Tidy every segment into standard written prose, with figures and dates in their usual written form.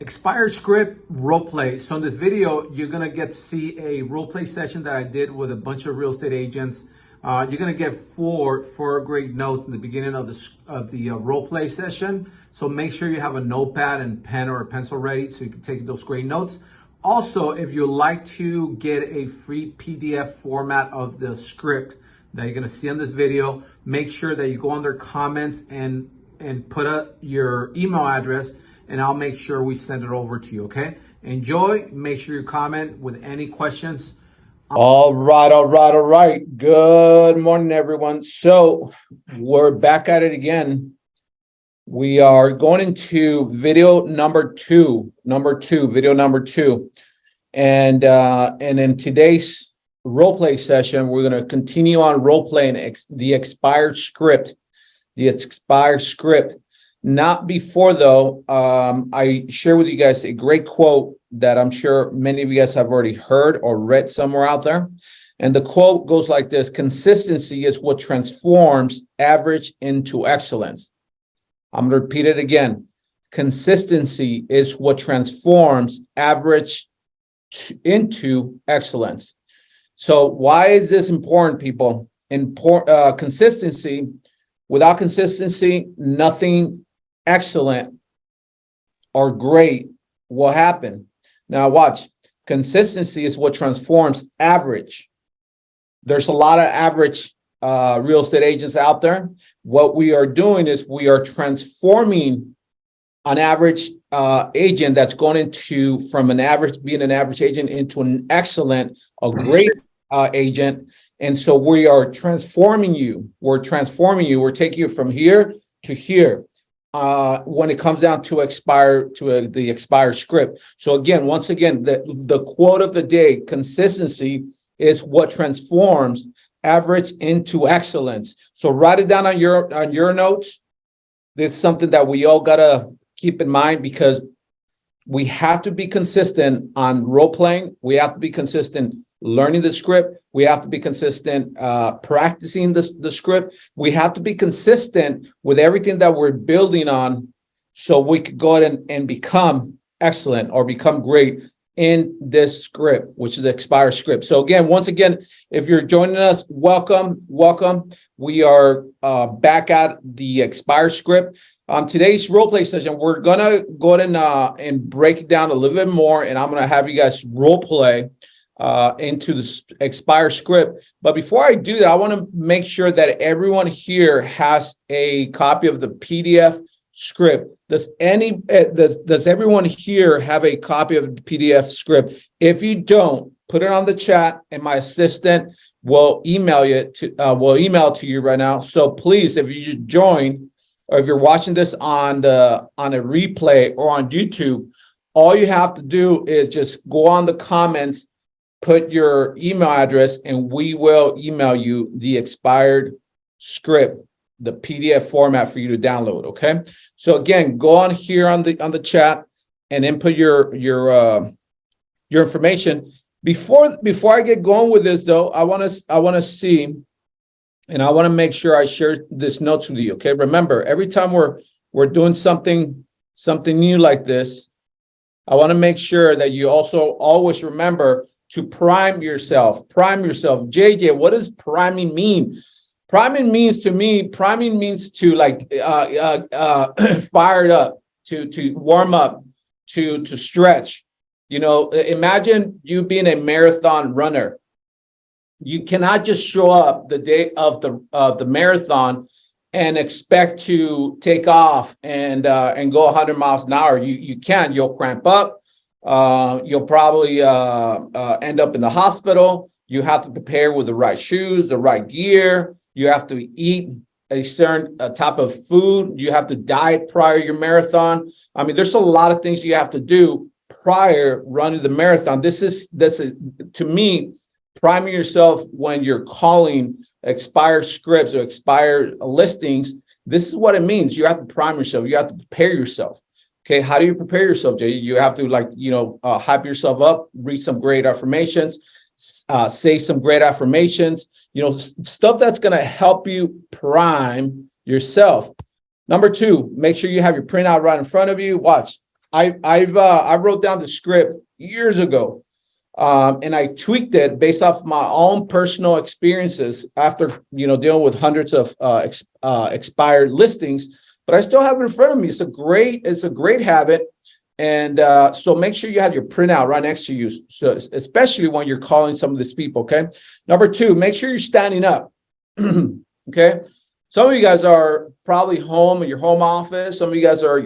Expired script role play. So in this video, you're gonna get to see a role play session that I did with a bunch of real estate agents. You're gonna get four great notes in the beginning of the role play session. So make sure you have a notepad and pen or a pencil ready so you can take those great notes. Also, if you'd like to get a free PDF format of the script that you're gonna see on this video, make sure that you go under comments and put your email address, and I'll make sure we send it over to you, okay? Enjoy. Make sure you comment with any questions. All right. Good morning, everyone. So we're back at it again. We are going into video number two. And in today's role play session, we're going to continue on role playing the expired script. Not before, though, I share with you guys a great quote that I'm sure many of you guys have already heard or read somewhere out there. And the quote goes like this: consistency is what transforms average into excellence. I'm going to repeat it again. Consistency is what transforms average into excellence. So why is this important, people? Consistency. Without consistency, nothing excellent or great will happen. Now watch. Consistency is what transforms average. There's a lot of average real estate agents out there. What we are doing is we are transforming an average agent that's going into from being an average agent into an excellent, a great agent. And so we are transforming you. We're taking you from here to here when it comes down to the expired script. So once again, the quote of the day: consistency is what transforms average into excellence. So write it down on your notes. This is something that we all gotta keep in mind, because we have to be consistent on role playing. We have to be consistent learning the script. We have to be consistent practicing the script. We have to be consistent with everything that we're building on, so we could go ahead and become excellent or become great in this script, which is the expired script. So once again, if you're joining us, welcome. We are back at the expired script. Today's role play session, we're gonna go ahead and break it down a little bit more, and I'm gonna have you guys role play into the expired script. But before I do that, I want to make sure that everyone here has a copy of the PDF script. Does everyone here have a copy of the PDF script? If you don't, put it on the chat, and my assistant will email it to you right now. So please, if you join, or if you're watching this on a replay or on YouTube, all you have to do is just go on the comments, put your email address, and we will email you the expired script, the PDF format for you to download. Okay. So go on here on the chat and input your information. Before I get going with this, though, I want to see, and I want to make sure I share this notes with you. Okay. Remember, every time we're doing something new like this, I want to make sure that you also always remember to prime yourself. JJ, what does priming mean? Priming means to fired up, to warm up, to stretch. Imagine you being a marathon runner. You cannot just show up the day of the marathon and expect to take off and go 100 miles an hour. You can't. You'll cramp up. You'll probably end up in the hospital. You have to prepare with the right shoes, the right gear. You have to eat a certain type of food. You have to diet prior to your marathon. I mean, there's a lot of things you have to do prior running the marathon. This is to me, priming yourself when you're calling expired scripts or expired listings. This is what it means. You have to prime yourself. You have to prepare yourself. Okay, how do you prepare yourself, Jay? You have to hype yourself up, read some great affirmations, say some great affirmations, stuff that's going to help you prime yourself. Number two, make sure you have your printout right in front of you. Watch. I wrote down the script years ago, and I tweaked it based off my own personal experiences after dealing with hundreds of expired listings. But I still have it in front of me. It's a great habit, and so make sure you have your printout right next to you. So especially when you're calling some of these people. Okay. Number two, make sure you're standing up. Okay. Some of you guys are probably home at your home office. Some of you guys are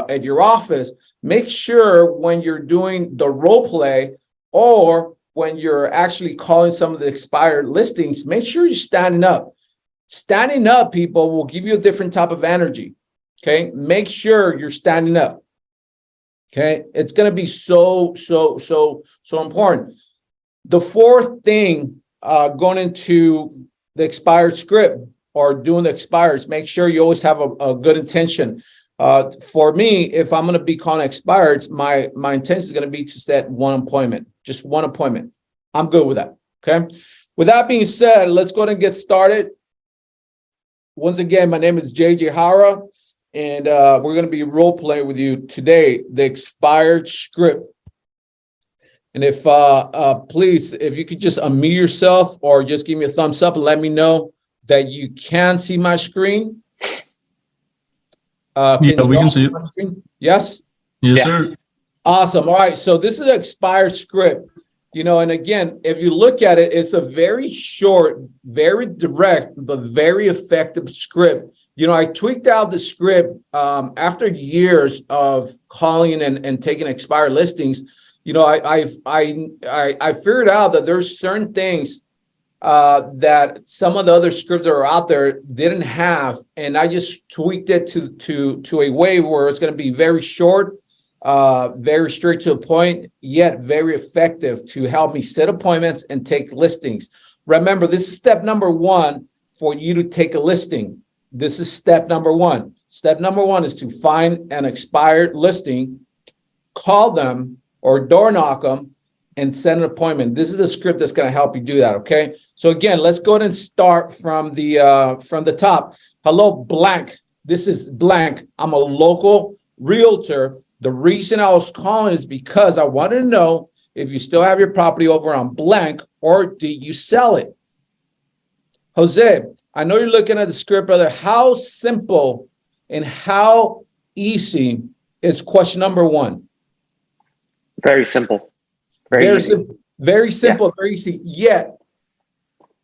at your office. Make sure when you're doing the role play or when you're actually calling some of the expired listings, make sure you're standing up. Standing up, people, will give you a different type of energy. Okay, make sure you're standing up. Okay, it's going to be so important. The fourth thing going into the expired script or doing the expires, make sure you always have a good intention. For me, if I'm going to be calling expires, my intention is going to be to set one appointment, just one appointment. I'm good with that. Okay. With that being said, let's go ahead and get started. Once again, my name is JJ Hara, and we're going to be role playing with you today, the expired script. And if please, if you could just unmute yourself or just give me a thumbs up and let me know that you can see my screen. Yeah, we can see it. Yes? Yes, sir. Awesome. All right. So this is an expired script, and again, if you look at it, it's a very short, very direct, but very effective script. I tweaked out the script after years of calling and taking expired listings. I figured out that there's certain things that some of the other scripts that are out there didn't have, and I just tweaked it to a way where it's going to be very short, very straight to the point, yet very effective to help me set appointments and take listings. Remember, this is step number one for you to take a listing. This is step number one. Step number one is to find an expired listing, call them or door knock them, and set an appointment. This is a script that's going to help you do that. Okay. So again, let's go ahead and start from the top. Hello, blank. This is blank. I'm a local realtor. The reason I was calling is because I wanted to know if you still have your property over on blank or did you sell it? Jose, I know you're looking at the script, brother. How simple and how easy is question number one? Very simple. Very simple, very easy. Yet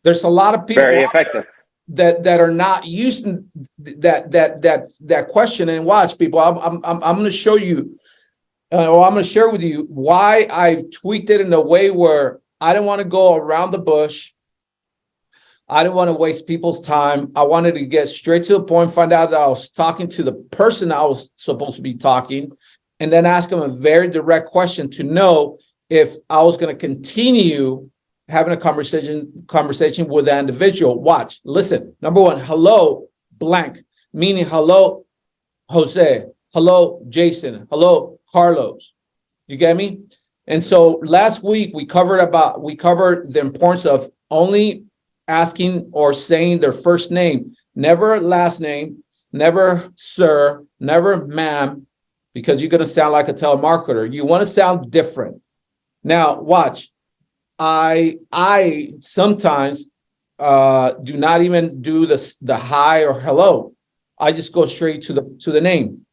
there's a lot of people very effective that are not using that question. And watch, people. I'm going to show you, or I'm going to share with you why I've tweaked it in a way where I didn't want to go around the bush. I didn't want to waste people's time. I wanted to get straight to the point, find out that I was talking to the person I was supposed to be talking, and then ask them a very direct question to know if I was going to continue having a conversation with that individual. Watch, listen. Number one, hello, blank, meaning hello, Jose, hello, Jason, hello, Carlos. You get me? And so last week we covered the importance of only asking or saying their first name, never last name, never sir, never ma'am, because you're going to sound like a telemarketer. You want to sound different. Now, watch. I sometimes do not even do the hi or hello. I just go straight to the name.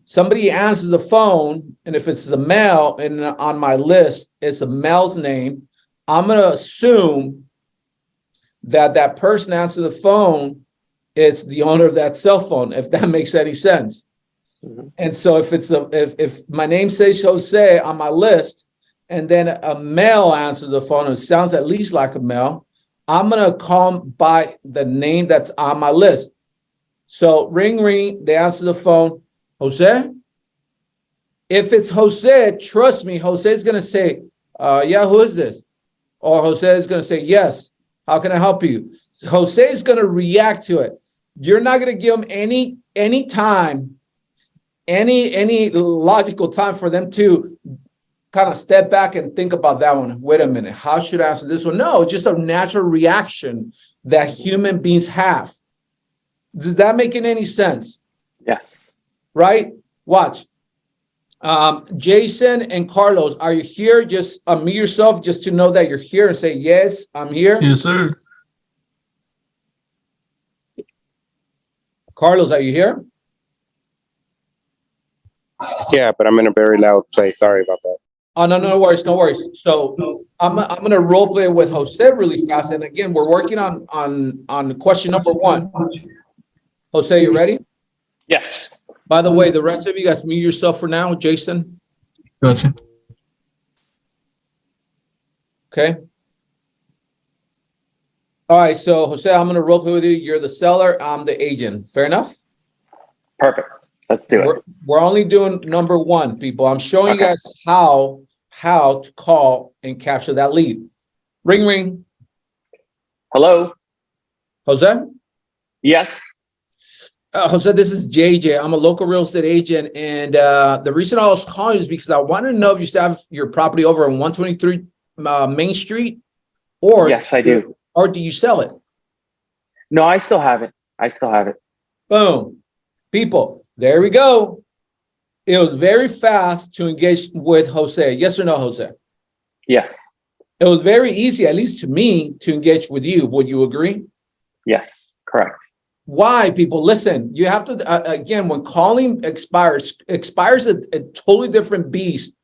Somebody answers the phone, and if it's a male and on my list, it's a male's name, I'm going to assume that person answers the phone, it's the owner of that cell phone, if that makes any sense. Mm-hmm. And so if my name says Jose on my list, and then a male answers the phone, it sounds at least like a male, I'm going to call them by the name that's on my list. So ring, ring, they answer the phone, Jose? If it's Jose, trust me, Jose is going to say, yeah, who is this? Or Jose is going to say, yes, how can I help you? So Jose is going to react to it. You're not going to give them any time, any logical time for them to kind of step back and think about that one. Wait a minute, how should I answer this one? No, just a natural reaction that human beings have. Does that make any sense? Yes. Right? Watch. Jason and Carlos, are you here? Just unmute yourself just to know that you're here and say, yes, I'm here. Yes, sir. Carlos, are you here? Yeah, but I'm in a very loud place. Sorry about that. Oh, no, no worries, no worries. So I'm gonna role play with Jose really fast. And again, we're working on question number one. Jose, you ready? Yes. By the way, the rest of you guys mute yourself for now. Jason, Gotcha. okay? All right, so Jose, I'm gonna role play with you. You're the seller, I'm the agent. Fair enough? Perfect. Let's do it. We're only doing number one, people. I'm showing you Okay. guys how to call and capture that lead. Ring, ring. Hello. Jose? Yes. Jose, this is JJ. I'm a local real estate agent. And the reason I was calling is because I wanted to know if you still have your property over on 123 Main Street, or Yes, I do. Or do you sell it? No, I still have it. I still have it. Boom. People, there we go. It was very fast to engage with Jose. Yes or no, Jose? Yes. It was very easy, at least to me, to engage with you. Would you agree? Yes. Correct. Why, people? Listen, you have to, again, when calling expires a totally different beast,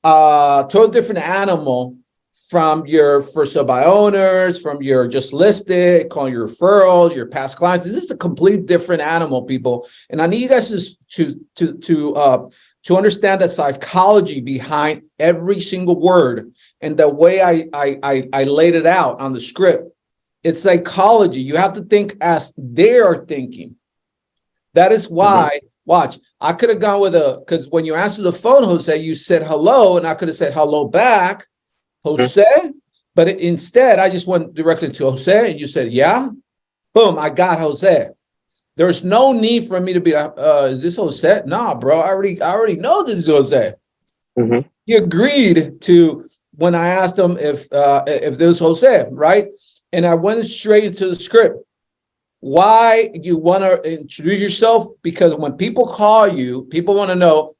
totally different animal from your first sale by owners, from your just listed, calling your referrals, your past clients. This is a complete different animal, people. And I need you guys to understand the psychology behind every single word and the way I laid it out on the script. It's psychology. You have to think as they are thinking. That is why, watch, I could have gone with because when you answered the phone, Jose, you said hello, and I could have said hello back, Jose, but instead I just went directly to Jose, and you said, yeah, boom, I got Jose. There's no need for me to be, is this Jose? Nah, bro, I already know this is Jose. Mm-hmm. He agreed to when I asked him if this was Jose, right? And I went straight into the script. Why you want to introduce yourself? Because when people call you, people want to know,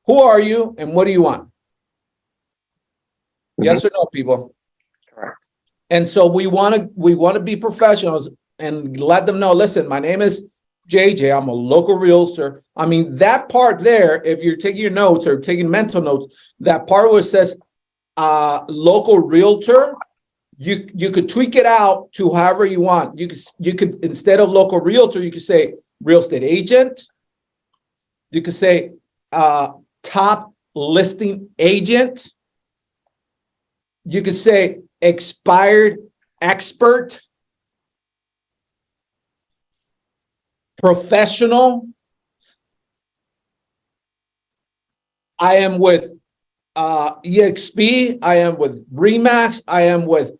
who are you and what do you want? Yes or no, people? Correct. And so we want to be professionals and let them know, listen, my name is JJ. I'm a local realtor. I mean, that part there, if you're taking your notes or taking mental notes, that part where it says local realtor, you could tweak it out to however you want. You could instead of local realtor, you could say real estate agent. You could say top listing agent. You could say expired expert, professional. I am with EXP. I am with Remax. I am with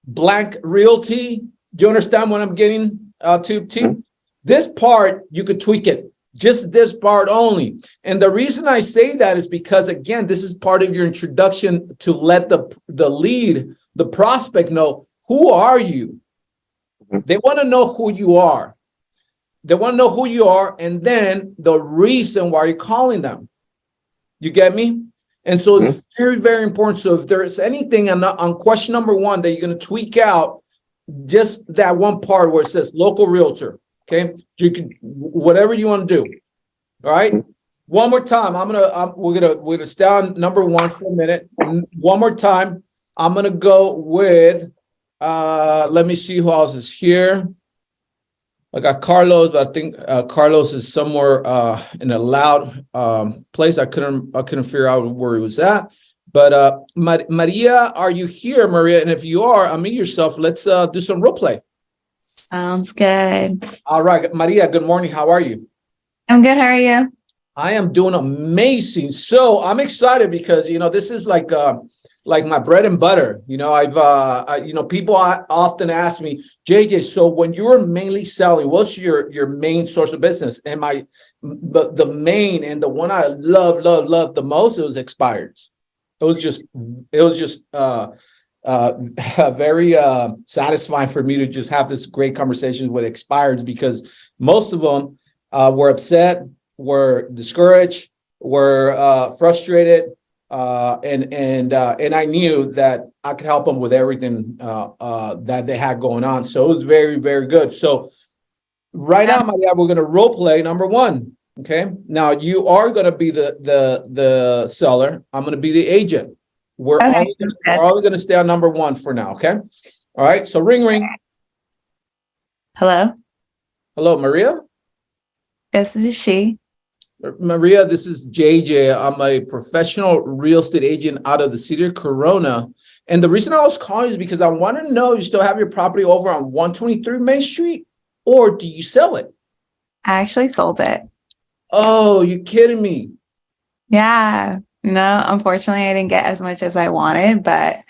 Blank Realty. Do you understand what I'm getting to? This part, you could tweak it. Just this part only. And the reason I say that is because, again, this is part of your introduction to let the lead, the prospect know, who are you? They want to know who you are. They want to know who you are and then the reason why you're calling them. You get me? And so it's very, very important. So if there's anything on question number one that you're going to tweak out, just that one part where it says local realtor, okay? You can, whatever you want to do. All right. One more time. We're gonna stay on number one for a minute. One more time. I'm gonna go with let me see who else is here. I got Carlos, but I think Carlos is somewhere in a loud place. I couldn't figure out where he was at. But Maria, are you here, Maria? And if you are, unmute yourself. Let's do some role play. Sounds good. All right, Maria. Good morning. How are you? I'm good. How are you? I am doing amazing. So I'm excited because this is like my bread and butter. People often ask me, JJ, so when you're mainly selling, what's your main source of business? And the main and the one I love the most, it was expireds. It was just very satisfying for me to just have this great conversation with expireds because most of them were upset, were discouraged, were frustrated, and I knew that I could help them with everything that they had going on. So it was very, very good. So right now, Maria, we're going to role play number one. Okay. Now you are going to be the seller. I'm going to be the agent. We're Okay, only going to stay on number one for now. Okay. All right. So ring, ring. Hello. Hello, Maria. Yes, this is she. Maria, this is JJ. I'm a professional real estate agent out of the city of Corona. And the reason I was calling is because I want to know, you still have your property over on 123 Main Street, or do you sell it? I actually sold it. Oh, you're kidding me. Yeah. No, unfortunately, I didn't get as much as I wanted, but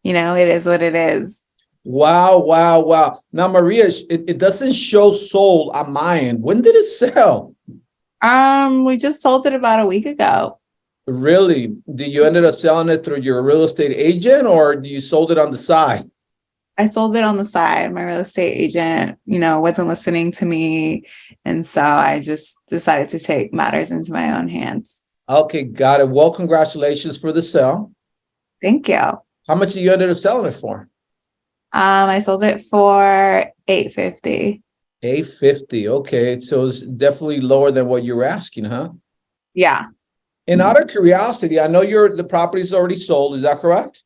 it is what it is. Wow, wow, wow. Now, Maria, it doesn't show sold on my end. When did it sell? We just sold it about a week ago. Really? Did you ended up selling it through your real estate agent, or do you sold it on the side? I sold it on the side. My real estate agent, wasn't listening to me. And so I just decided to take matters into my own hands. Okay, got it. Well, congratulations for the sale. Thank you. How much did you ended up selling it for? I sold it for $850. $850. Okay, so it's definitely lower than what you were asking, huh? Yeah. And out of curiosity, I know the property's already sold. Is that correct?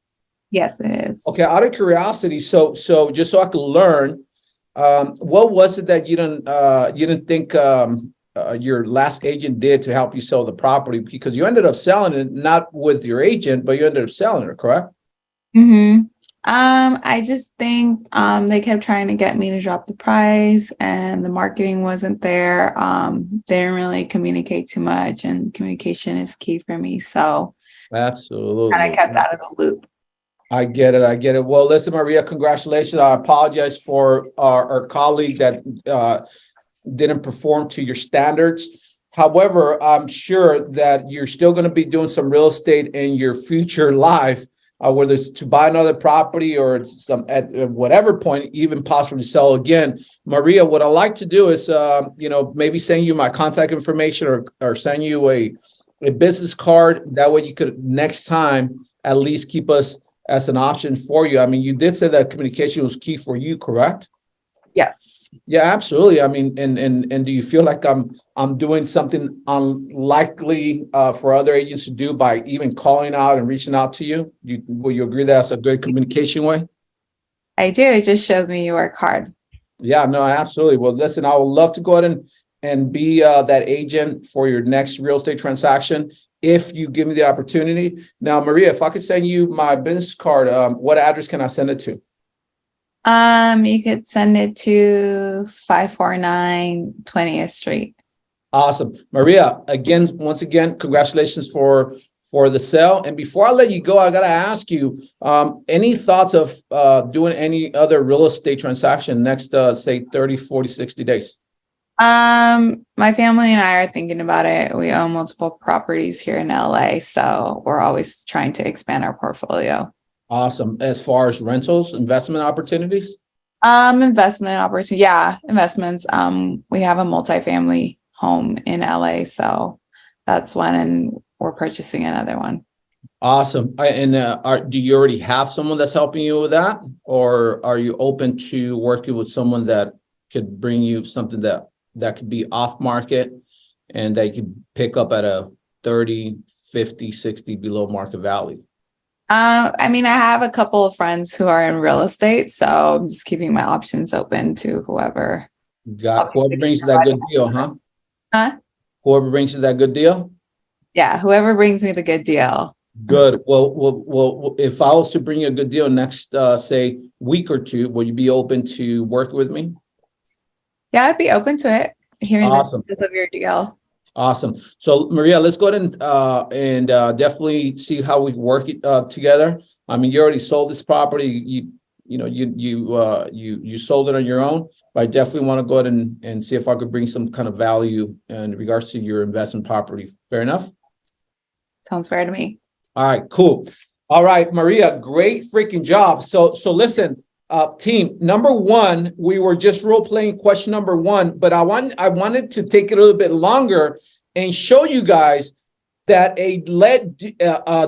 Yes, it is. Okay, out of curiosity, so just so I could learn, what was it that you didn't think your last agent did to help you sell the property? Because you ended up selling it not with your agent, but you ended up selling it, correct? Mm-hmm. I just think they kept trying to get me to drop the price, and the marketing wasn't there. They didn't really communicate too much, and communication is key for me. So Absolutely. kind of kept out of the loop. I get it. I get it. Well, listen, Maria, congratulations. I apologize for our colleague that didn't perform to your standards. However, I'm sure that you're still going to be doing some real estate in your future life, whether it's to buy another property or it's at whatever point, even possibly sell again. Maria, what I like to do is, maybe send you my contact information or send you a business card. That way you could next time at least keep us as an option for you. I mean, you did say that communication was key for you, correct? Yes. Yeah, absolutely. I mean, and do you feel like I'm doing something unlikely for other agents to do by even calling out and reaching out to you? Will you agree that's a good communication way? I do. It just shows me you work hard. Yeah, no, absolutely. Well, listen, I would love to go ahead and be that agent for your next real estate transaction if you give me the opportunity. Now, Maria, if I could send you my business card, what address can I send it to? You could send it to 549 20th Street. Awesome. Maria, once again, congratulations for the sale. And before I let you go, I got to ask you, any thoughts of doing any other real estate transaction next, say 30, 40, 60 days? My family and I are thinking about it. We own multiple properties here in LA, so we're always trying to expand our portfolio. Awesome. As far as rentals, investment opportunities? Investment opportunity. Yeah, investments. We have a multifamily home in LA, so that's one, and we're purchasing another one. Awesome. Do you already have someone that's helping you with that, or are you open to working with someone that could bring you something that could be off market and they could pick up at a 30, 50, 60 below market value? I mean, I have a couple of friends who are in real estate, so I'm just keeping my options open to whoever. Whoever brings you that good deal, huh? Huh? Whoever brings you that good deal? Yeah, whoever brings me the good deal. Good. Well, if I was to bring you a good deal next, say, week or two, would you be open to work with me? Yeah, I'd be open to it. Hearing Awesome. the details of your deal. Awesome. So Maria, let's go ahead and definitely see how we work it together. I mean, you already sold this property. You sold it on your own, but I definitely want to go ahead and see if I could bring some kind of value in regards to your investment property. Fair enough? Sounds fair to me. All right, cool. All right, Maria, great freaking job. So listen, team, number one, we were just role playing question number one, but I wanted to take it a little bit longer and show you guys that a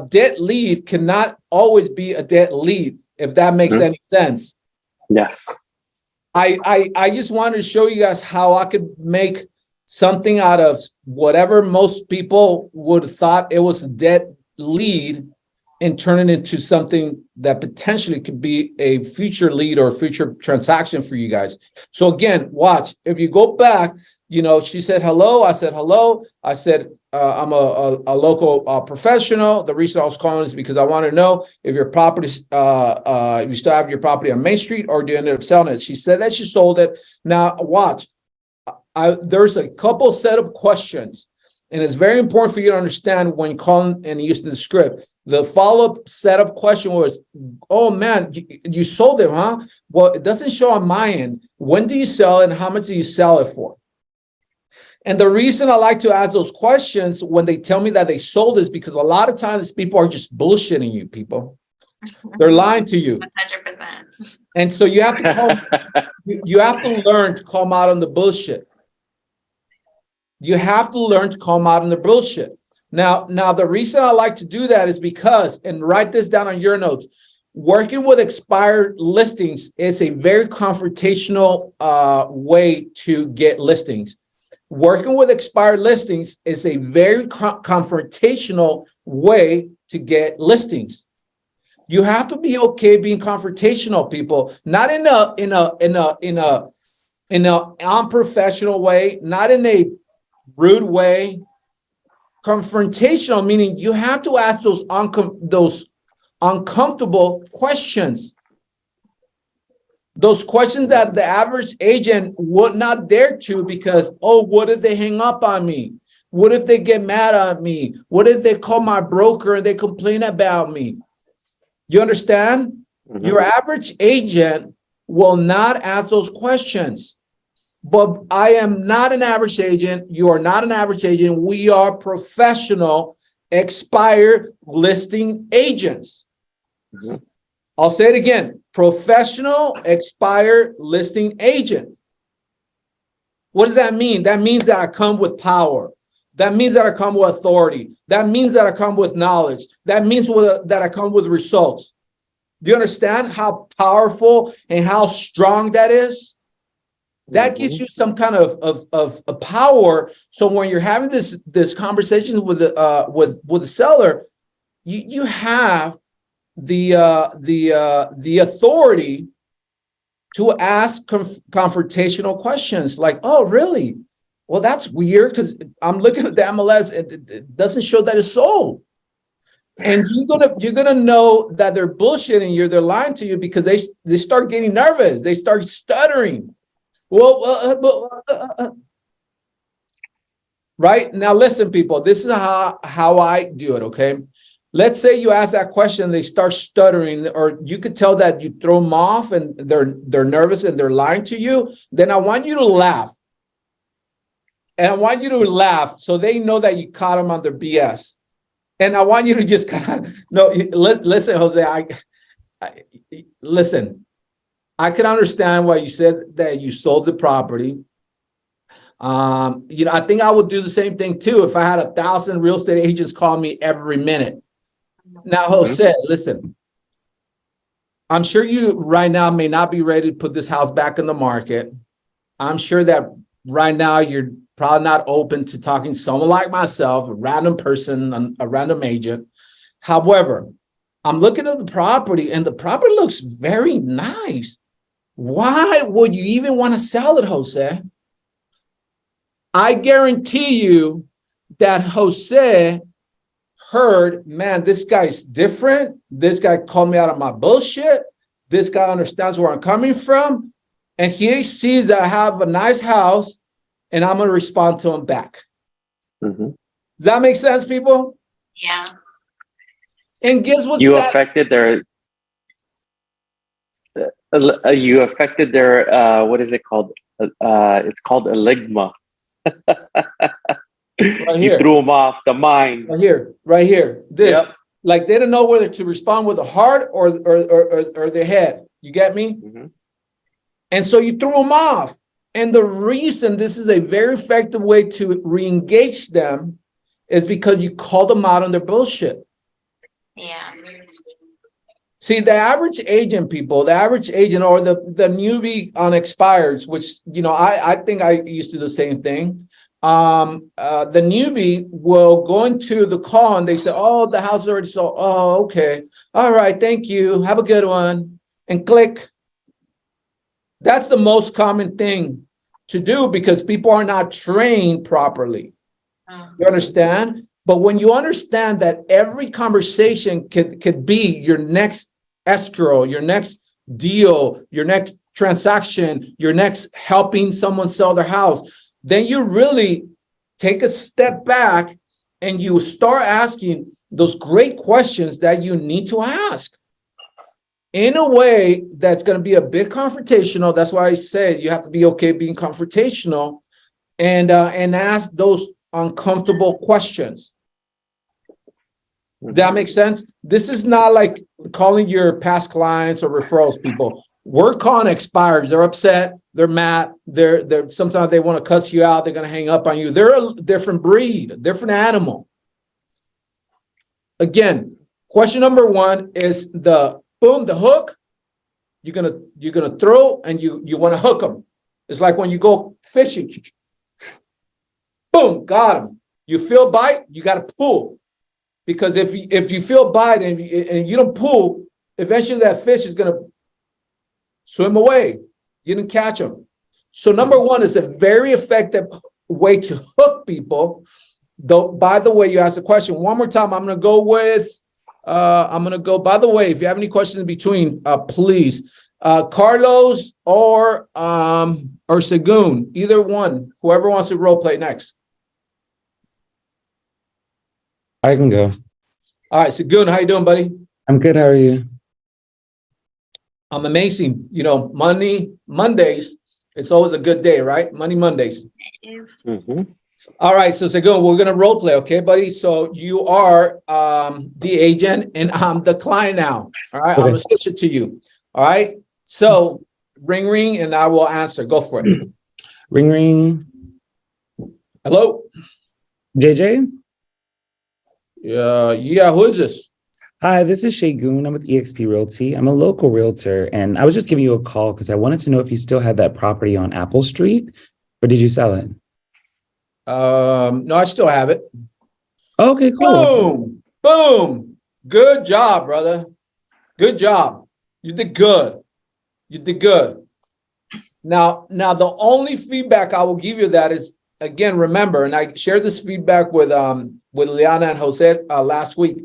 debt lead cannot always be a debt lead, if that makes any sense. Yes. I just wanted to show you guys how I could make something out of whatever most people would have thought it was a debt lead and turn it into something that potentially could be a future lead or a future transaction for you guys. So again, watch. If you go back, you know, she said hello. I said hello. I said I'm a local professional. The reason I was calling is because I want to know if your property, if you still have your property on Main Street, or do you end up selling it? She said that she sold it. Now watch. There's a couple set of questions, and it's very important for you to understand when calling and using the script. The follow-up setup question was, oh man, you sold it, huh? Well, it doesn't show on my end. When do you sell it and how much do you sell it for? And the reason I like to ask those questions when they tell me that they sold is because a lot of times people are just bullshitting you, people. They're lying to you. 100%. And so you have to call, you have to learn to call them out on the bullshit. You have to learn to call them out on the bullshit. Now, the reason I like to do that is because, and write this down on your notes, working with expired listings is a very confrontational way to get listings. Working with expired listings is a very confrontational way to get listings. You have to be okay being confrontational, people, not in a unprofessional way, not in a rude way. Confrontational, meaning you have to ask those uncomfortable questions. Those questions that the average agent would not dare to, because, oh, what if they hang up on me? What if they get mad at me? What if they call my broker and they complain about me? You understand? Mm-hmm. Your average agent will not ask those questions. But I am not an average agent. You are not an average agent. We are professional expired listing agents. Mm-hmm. I'll say it again. Professional expired listing agent. What does that mean? That means that I come with power. That means that I come with authority. That means that I come with knowledge. That means that I come with results. Do you understand how powerful and how strong that is? That gives you some kind of power. So when you're having this conversation with the seller, you have the authority to ask confrontational questions like, oh, really? Well, that's weird because I'm looking at the MLS and it doesn't show that it's sold. And you're gonna know that they're bullshitting you, they're lying to you because they start getting nervous, they start stuttering. Right now, listen, people. This is how I do it. Okay, let's say you ask that question, they start stuttering, or you could tell that you throw them off and they're nervous and they're lying to you. Then I want you to laugh, and I want you to laugh so they know that you caught them on their BS. And I want you to just kind of listen, Jose. Listen. I can understand why you said that you sold the property. I think I would do the same thing too if I had 1,000 real estate agents call me every minute. Now, Jose, listen, I'm sure you right now may not be ready to put this house back in the market. I'm sure that right now you're probably not open to talking to someone like myself, a random person, a random agent. However, I'm looking at the property and the property looks very nice. Why would you even want to sell it, Jose? I guarantee you that Jose heard, man, this guy's different. This guy called me out of my bullshit. This guy understands where I'm coming from. And he sees that I have a nice house and I'm going to respond to him back. Mm-hmm. Does that make sense, people? Yeah. And guess what? You affected their... you affected their what is it called? It's called eligma. Right here. You threw them off the mind. Right here. This, yep. Like they don't know whether to respond with the heart or their head. You get me? Mm-hmm. And so you threw them off. And the reason this is a very effective way to re-engage them is because you call them out on their bullshit. Yeah. See, the average agent, people, the average agent or the newbie on expireds, which, you know, I think I used to do the same thing. The newbie will go into the call and they say, oh, the house is already sold. Oh, okay. All right. Thank you. Have a good one. And click. That's the most common thing to do because people are not trained properly. You understand? But when you understand that every conversation could be your next escrow, your next deal, your next transaction, your next helping someone sell their house, then you really take a step back and you start asking those great questions that you need to ask in a way that's going to be a bit confrontational. That's why I said you have to be okay being confrontational and ask those uncomfortable questions. That makes sense? This is not like calling your past clients or referrals people. We're calling expireds. They're upset. They're mad. They're sometimes they want to cuss you out. They're going to hang up on you. They're a different breed, a different animal. Again, question number one is the hook. You're gonna throw and you want to hook them. It's like when you go fishing. Boom, got him. You feel bite, you got to pull. Because if you feel bite and you don't pull, eventually that fish is going to swim away. You didn't catch them. So number one is a very effective way to hook people. Though, by the way, you asked a question. One more time, I'm going to go with, by the way, if you have any questions in between, please. Carlos or Segun, either one, whoever wants to role play next. I can go. All right, Segun, how you doing, buddy? I'm good. How are you? I'm amazing. You know, Mondays, it's always a good day, right? Mondays. Mm-hmm. All right, so Segun, we're gonna role play, okay, buddy? So you are the agent and I'm the client now. All right, Okay. I'm gonna switch it to you. All right. So ring, and I will answer. Go for it. Ring, ring. Hello. JJ? Yeah. Who is this? Hi, this is Shagun. I'm with eXp Realty. I'm a local realtor, and I was just giving you a call because I wanted to know if you still had that property on Apple Street, or did you sell it? No, I still have it. Okay, cool. Boom. Good job, brother. Good job. You did good. Now, the only feedback I will give you that is, again, remember, and I shared this feedback with Liana and Jose last week.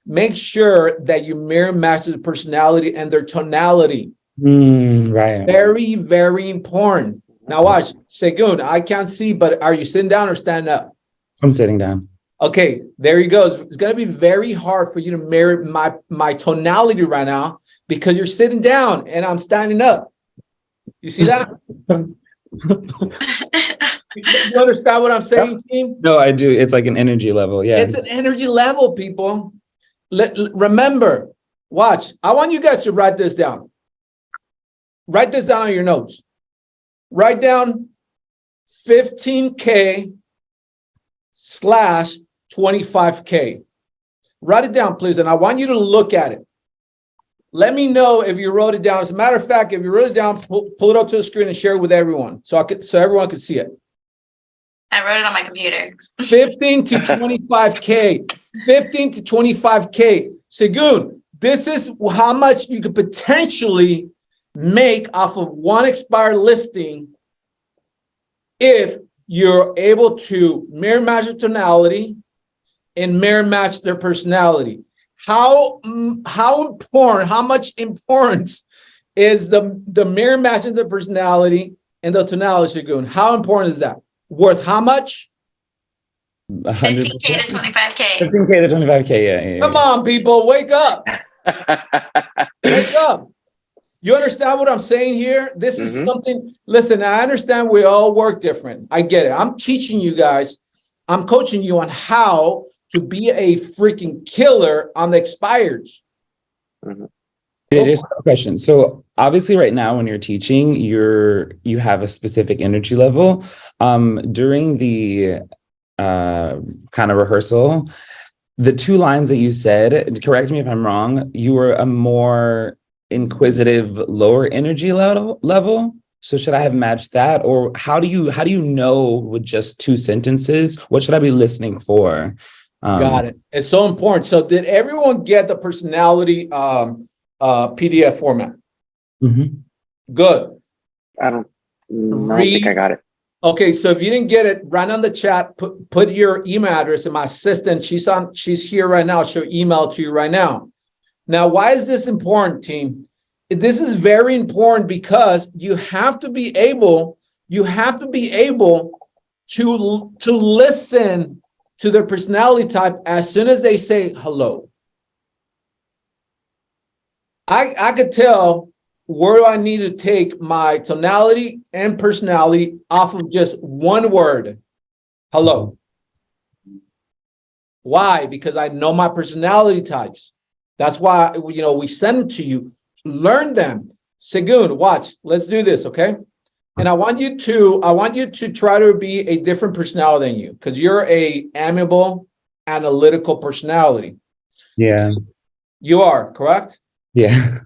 Make sure that you mirror match the personality and their tonality. Right. Very, very important. Now watch, Segun, I can't see, but are you sitting down or standing up? I'm sitting down. Okay, there you go. It's going to be very hard for you to mirror my tonality right now because you're sitting down and I'm standing up. You see that? You understand what I'm saying, team? No, I do. It's like an energy level. Yeah. It's an energy level, people. Remember, watch. I want you guys to write this down. Write this down on your notes. Write down 15K / 25K. Write it down, please. And I want you to look at it. Let me know if you wrote it down. As a matter of fact, if you wrote it down, pull it up to the screen and share it with everyone so everyone can see it. I wrote it on my computer. 15 to 25K. 15 to 25K. Segun, this is how much you could potentially make off of one expired listing if you're able to mirror match their tonality and mirror match their personality. How important, how much importance is the mirror matching the personality and the tonality, Segun? How important is that? Worth how much? 100%. 15K to 25K. 15K to 25K. Yeah. Come on, people, wake up. Wake up. You understand what I'm saying here? This is something, listen, I understand we all work different. I get it. I'm teaching you guys, I'm coaching you on how to be a freaking killer on the expireds. It is a question. So obviously right now when you're teaching, you have a specific energy level. During the kind of rehearsal, the two lines that you said, correct me if I'm wrong, you were a more inquisitive, lower energy level. So should I have matched that? Or how do you know with just two sentences? What should I be listening for? Got it. It's so important. So did everyone get the personality PDF format? Mhm. Good. I don't think I got it. Okay, so if you didn't get it, run on the chat, put your email address, and my assistant, she's here right now. She'll email to you right now. Now, why is this important, team? This is very important because you have to be able to listen to their personality type as soon as they say hello. I could tell where do I need to take my tonality and personality off of just one word, hello. Why? Because I know my personality types. That's why, we send it to you. Learn them. Segun, watch. Let's do this, okay? And I want you to try to be a different personality than you, because you're a amiable, analytical personality. Yeah. You are, correct? Yeah.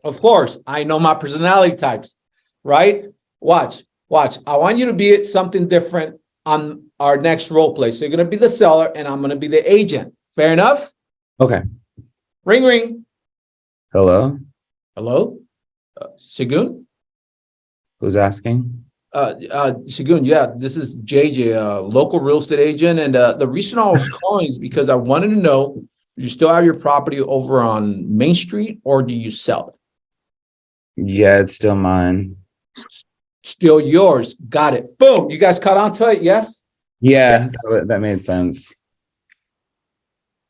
Of course, I know my personality types, right? Watch. I want you to be something different on our next role play. So you're going to be the seller and I'm going to be the agent. Fair enough? Okay. Ring, ring. Hello. Hello? Segun? Who's asking? Segun, yeah, this is JJ, local real estate agent. And the reason I was calling is because I wanted to know, do you still have your property over on Main Street or do you sell it? Yeah, it's still mine. Still yours. Got it. Boom. You guys caught on to it? Yes? Yeah, Yes. that made sense.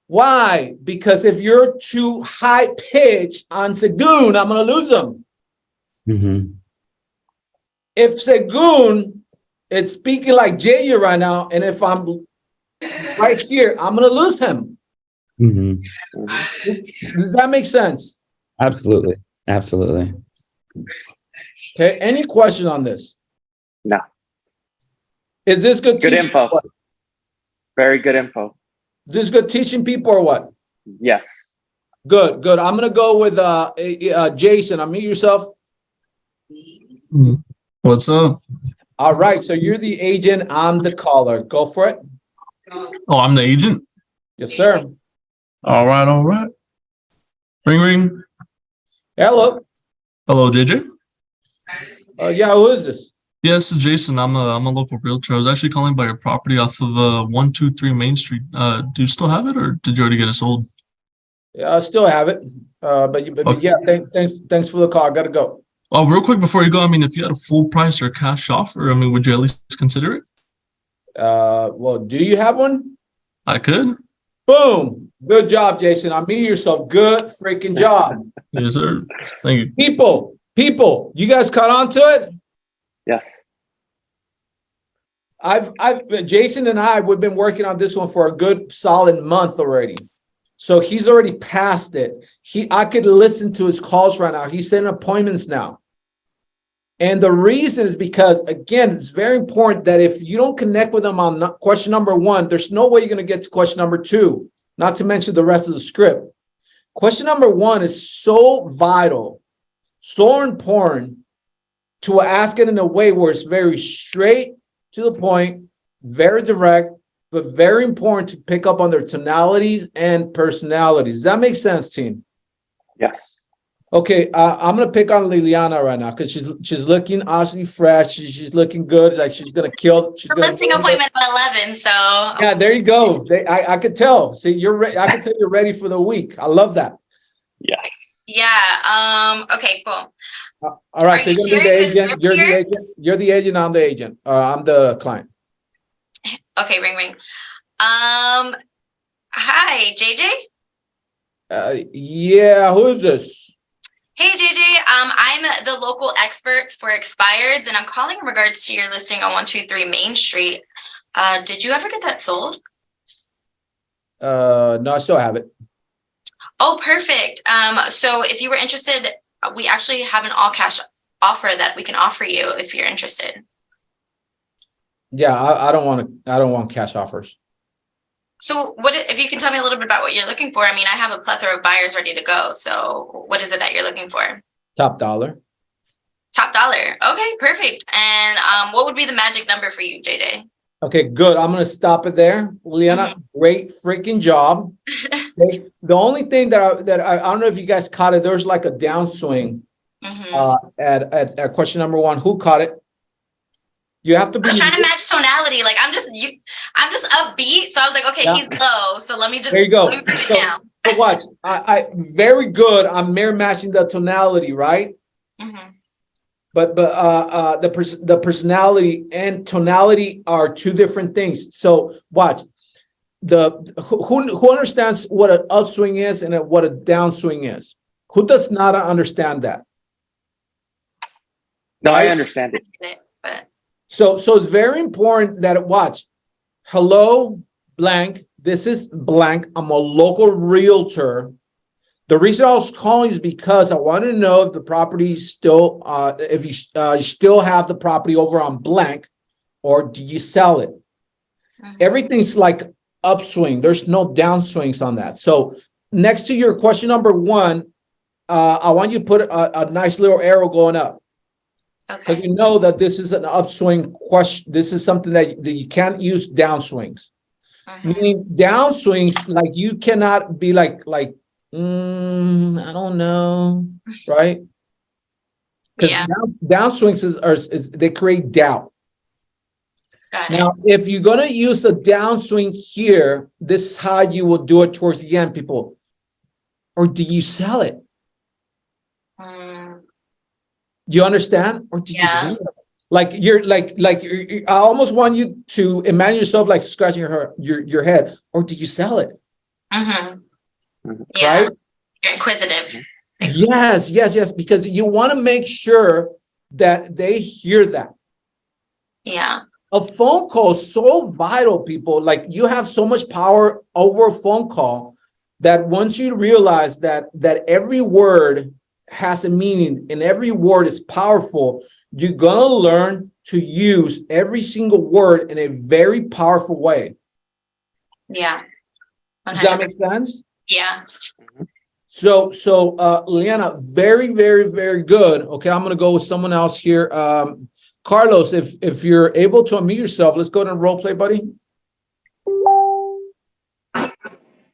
Why? Because if you're too high pitched on Segun, I'm going to lose him. Mm-hmm. If Segun is speaking like JJ right now, and if I'm right here, I'm going to lose him. Mm-hmm. Does that make sense? Absolutely. Absolutely. Okay. Any question on this? No. Is this good? Good teaching? info. What? Very good info. This good teaching people or what? Yes. Good. I'm going to go with Jason. Unmute yourself. What's up? All right. So you're the agent. I'm the caller. Go for it. Oh, I'm the agent. Yes, sir. All right. Ring, ring. Hello. Hello, JJ. Yeah. Who is this? Yeah, this is Jason. I'm a local realtor. I was actually calling by your property off of 123 Main Street. Do you still have it, or did you already get it sold? Yeah, I still have it. But Okay. yeah, thanks for the call. I gotta go. Oh, real quick before you go, I mean, if you had a full price or cash offer, I mean, would you at least consider it? Well, do you have one? I could. Boom. Good job, Jason. I mean yourself. Good freaking job. Yes, sir. Thank you. People, you guys caught on to it? Yes. Jason and we've been working on this one for a good solid month already. So he's already passed it. I could listen to his calls right now. He's setting appointments now. And the reason is because, again, it's very important that if you don't connect with them on question number one, there's no way you're going to get to question number two, not to mention the rest of the script. Question number one is so vital, so important to ask it in a way where it's very straight to the point, very direct, but very important to pick up on their tonalities and personalities. Does that make sense, team? Yes. Okay, I'm gonna pick on Liliana right now because she's looking absolutely fresh. She's looking good. It's like she's gonna kill. She's gonna Listing appointment at 11, so. Yeah, there you go. I could tell. See, I could tell you're ready for the week. I love that. Yes. Yeah, okay, cool. All right, so Are you're you gonna be the sharing the agent. script You're the here? agent. You're the agent. I'm the agent. I'm the client. Okay, ring, ring. Hi, JJ? Yeah, who is this? Hey, JJ, I'm the local expert for expireds, and I'm calling in regards to your listing on 123 Main Street. Did you ever get that sold? No, I still have it. Oh, perfect. So if you were interested, we actually have an all cash offer that we can offer you if you're interested. Yeah, I don't want cash offers. So what if you can tell me a little bit about what you're looking for? I mean, I have a plethora of buyers ready to go. So what is it that you're looking for? Top dollar. Top dollar. Okay, perfect. And what would be the magic number for you, JJ? Okay, good. I'm gonna stop it there. Liana, great freaking job. Okay, the only thing that I don't know if you guys caught it, there's like a downswing at question number one. Who caught it? You have to I be was trying to match tonality. Like I'm just upbeat. So I was like, okay, Yeah. he's low. So let me just There you go. let me bring it down. So what? I very good. I'm mirror matching the tonality, right? Mhm. But the personality and tonality are two different things. So watch. Who understands what an upswing is and what a downswing is? Who does not understand that? No, Right? I understand it. But So it's very important that watch. Hello, blank. This is blank. I'm a local realtor. The reason I was calling is because I want to know if the property still, if you still have the property over on blank, or do you sell it? Everything's like upswing. There's no downswings on that. So next to your question number one, I want you to put a nice little arrow going up. Because okay. you know that this is an upswing question. This is something that you can't use downswings. Meaning downswings, like you cannot be like, I don't know, right? Because Yeah, downswings they create doubt. got it. Now, if you're gonna use a downswing here, this is how you will do it towards the end, people. Or do you sell it? Mm, Do you understand? Or do you Yeah. sell it? Like I almost want you to imagine yourself like scratching your head. Or do you sell it? mhm. Mhm. Yeah, Right? you're inquisitive. Yes, because you want to make sure that they hear that. Yeah, A phone call is so vital, people. Like you have so much power over a phone call that once you realize that every word has a meaning and every word is powerful, you're gonna learn to use every single word in a very powerful way. yeah. Does that 100%. make sense? Yeah. So, Liana, very, very, very good. Okay, I'm gonna go with someone else here. Carlos, if you're able to unmute yourself, let's go to role play, buddy.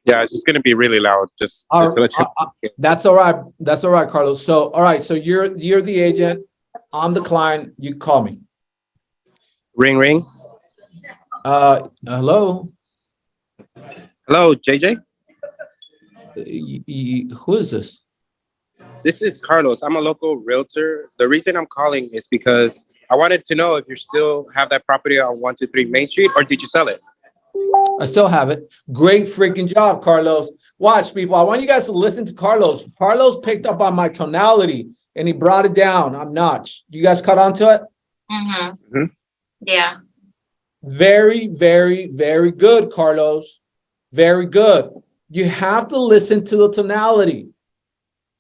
Yeah, it's just gonna be really loud. Just to let you. That's all right. That's all right, Carlos. So, all right. So you're the agent. I'm the client. You call me. Ring, ring. Hello. Hello, JJ. Who is this? This is Carlos. I'm a local realtor. The reason I'm calling is because I wanted to know if you still have that property on 123 Main Street, or did you sell it? I still have it. Great freaking job, Carlos. Watch, people. I want you guys to listen to Carlos. Carlos picked up on my tonality and he brought it down a notch. You guys caught on to it? Mm-hmm. Mhm. Yeah. Very, very, very good, Carlos. Very good. You have to listen to the tonality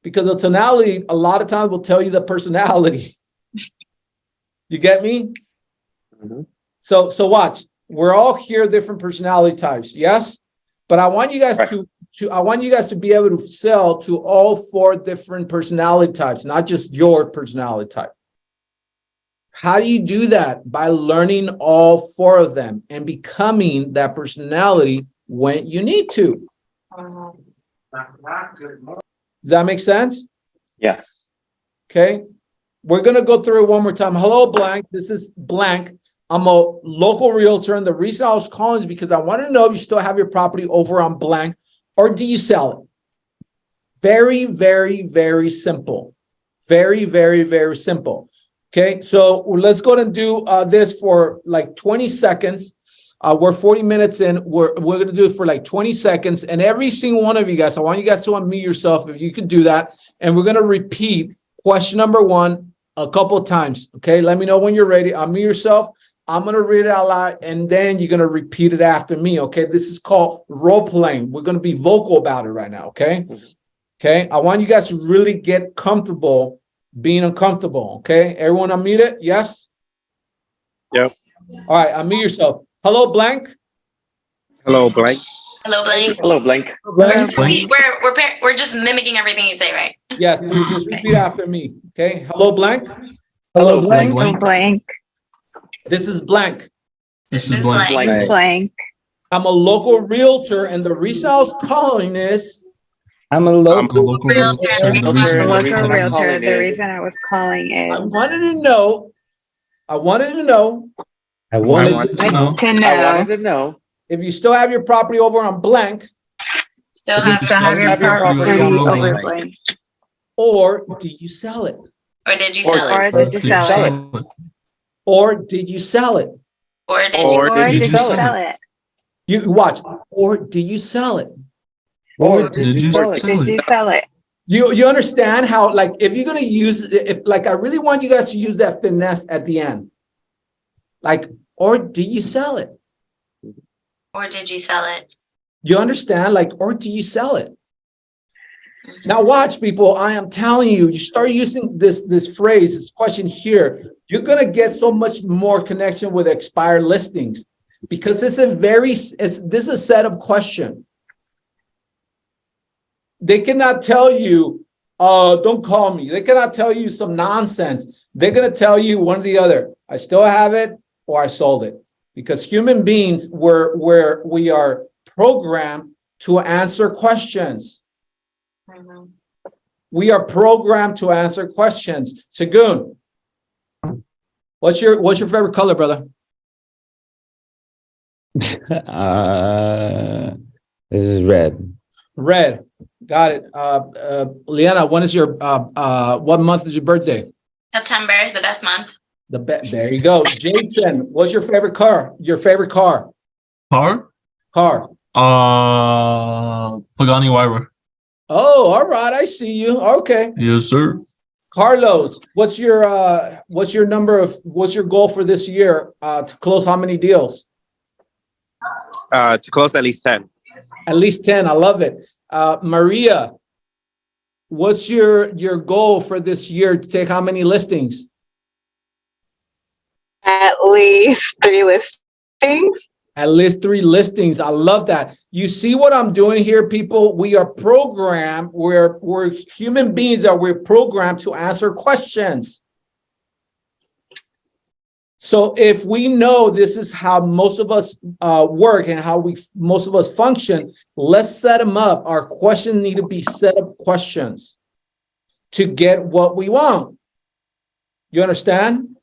because the tonality a lot of times will tell you the personality. You get me? Mhm. So watch. We're all here different personality types, yes? But I want you guys Right. I want you guys to be able to sell to all four different personality types, not just your personality type. How do you do that? By learning all four of them and becoming that personality when you need to. Mhm. Does that make sense? Yes. Okay. We're going to go through it one more time. Hello, blank. This is blank. I'm a local realtor. And the reason I was calling is because I want to know if you still have your property over on blank or do you sell it? Very, very, very simple. Very, very, very simple. Okay. So let's go ahead and do this for like 20 seconds. We're 40 minutes in. We're going to do it for like 20 seconds. And every single one of you guys, I want you guys to unmute yourself if you could do that. And we're going to repeat question number one a couple of times. Okay. Let me know when you're ready. Unmute yourself I'm going to read it out loud, and then you're going to repeat it after me, okay? This is called role-playing. We're going to be vocal about it right now, okay? Okay, I want you guys to really get comfortable being uncomfortable, okay? Everyone unmuted? Yes? Yep. All right, unmute yourself. Hello, blank. Hello, blank. Hello, Blank. Hello, Blank. We're just, Blank. we're just mimicking everything you say, right? Yes, you just repeat after me, okay? Hello, blank. Hello, Blank. blank. Blank. This is blank. This This is is blank. blank. Blank. Blank. I'm a local realtor, and the reason I was calling is I'm a I'm a local local Realtor. realtor. The reason And the I'm reason Local I'm calling is realtor. calling The is- reason I was calling I is wanted to know. I wanted to know I I wanted wanted to to know. to I know wanted to know if you still have your property over on blank, Still If have, you to have your have your property property on over blank. blank. or do you sell it? or did you Or- sell it? Or did you Did you sell it? sell it? Or did you sell it? Or did Or you? Or did did you you sell sell it? it? You watch. Or do you sell it? or Did you sell sell Did you it? sell it? You understand how, like, if you're gonna use if like I really want you guys to use that finesse at the end. Like, or do you sell it? Or did you sell it? You understand? Like, or do you sell it? Now watch, people. I am telling you, you start using this phrase, this question here, you're gonna get so much more connection with expired listings because this is a setup question. They cannot tell you, don't call me. They cannot tell you some nonsense. They're gonna tell you one or the other. I still have it or I sold it. Because human beings we are programmed to answer questions. Mhm. We are programmed to answer questions. Segun, what's your favorite color, brother? this is red. Red. Got it. Liana, when is your what month is your birthday? September is the best month. There you go. Jason, what's your favorite car? Your favorite car? Car? Car. Pagani Huayra. Oh, all right. I see you. Okay. Yes, sir. Carlos, what's your goal for this year to close how many deals? To close at least 10. At least 10. I love it. Maria, what's your goal for this year to take how many listings? At least 3 listings. At least 3 listings. I love that. You see what I'm doing here, people? We are programmed. We're human beings that we're programmed to answer questions. So if we know this is how most of us work and how most of us function, let's set them up. Our questions need to be set up questions to get what we want. You understand?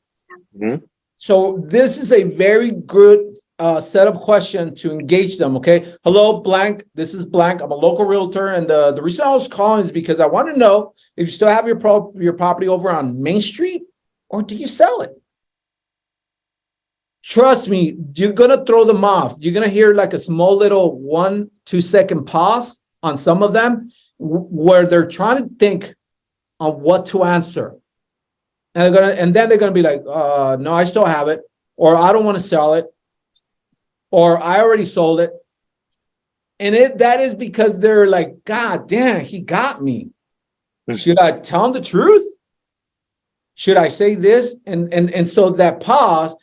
Mhm. So this is a very good setup question to engage them. Okay. Hello, blank. This is blank. I'm a local realtor, and the reason I was calling is because I want to know if you still have your property over on Main Street, or do you sell it? Trust me, you're gonna throw them off. You're gonna hear like a small little 1-2 second pause on some of them where they're trying to think on what to answer. And then they're gonna be like, no, I still have it, or I don't want to sell it, or I already sold it. And that is because they're like, God damn, he got me. Should I tell him the truth? Should I say this? And so that pause,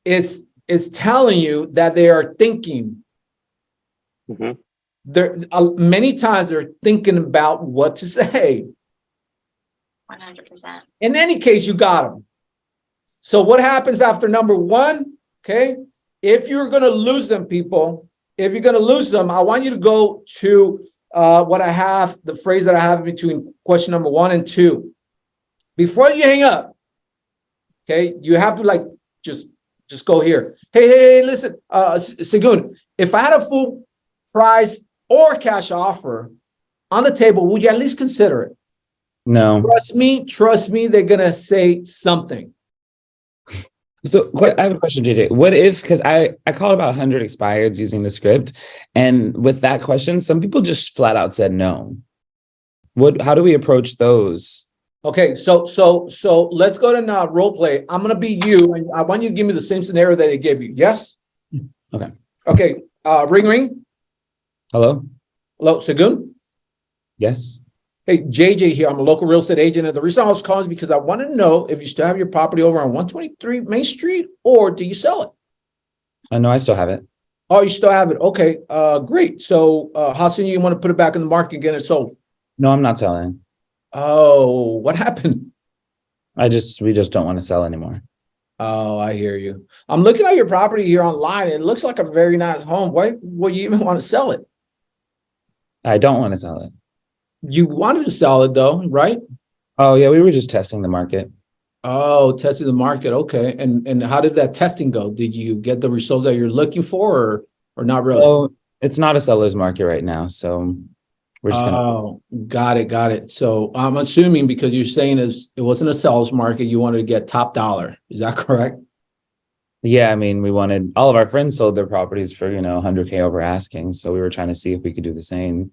it's telling you that they are thinking. Mhm. They're many times they're thinking about what to say. 100%. In any case, you got them. So what happens after number 1? Okay. If you're going to lose them, people, if you're going to lose them, I want you to go to the phrase that I have between question number 1 and 2. Before you hang up, okay, you have to like, just go here. Hey, listen, Segun, if I had a full price or cash offer on the table, would you at least consider it? No. Trust me, they're going to say something. So I have a question, JJ. What if, because I called about 100 expireds using the script, and with that question, some people just flat out said no. How do we approach those? Okay, so let's go to now role play. I'm gonna be you, and I want you to give me the same scenario that they gave you. Yes? Okay. Okay, ring. Hello? Hello, Segun? Yes. Hey, JJ here. I'm a local real estate agent, and the reason I was calling is because I want to know if you still have your property over on 123 Main Street, or do you sell it? I know I still have it. Oh, you still have it. Okay, great. So, how soon you want to put it back in the market and get it sold? No, I'm not selling. Oh, what happened? We just don't want to sell anymore. Oh, I hear you. I'm looking at your property here online. It looks like a very nice home. Why would you even want to sell it? I don't want to sell it. You wanted to sell it though, right? Oh yeah, we were just testing the market. Oh, testing the market. Okay. And how did that testing go? Did you get the results that you're looking for or not really? Oh, it's not a seller's market right now, so we're just gonna. Oh, got it. So I'm assuming because you're saying it wasn't a seller's market, you wanted to get top dollar. Is that correct? Yeah, I mean, we wanted all of our friends sold their properties for 100K over asking, so we were trying to see if we could do the same.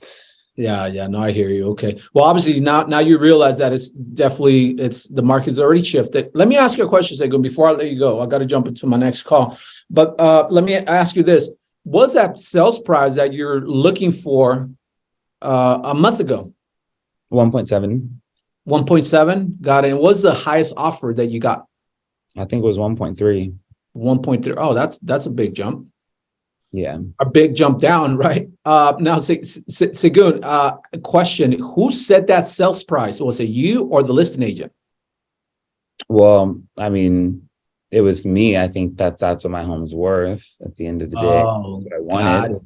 Yeah. No, I hear you. Okay. Well, obviously now you realize that it's the market's already shifted. Let me ask you a question, Segun, before I let you go. I got to jump into my next call. But let me ask you this. Was that sales price that you're looking for a month ago? 1.7. 1.7? Got it. And what's the highest offer that you got? I think it was 1.3. 1.3. Oh, that's a big jump. Yeah. A big jump down, right? Now, Segun, question: who set that sales price? Was it you or the listing agent? Well, I mean, it was me. I think that's what my home's worth at the end of the day. Oh, That's what I got wanted. it.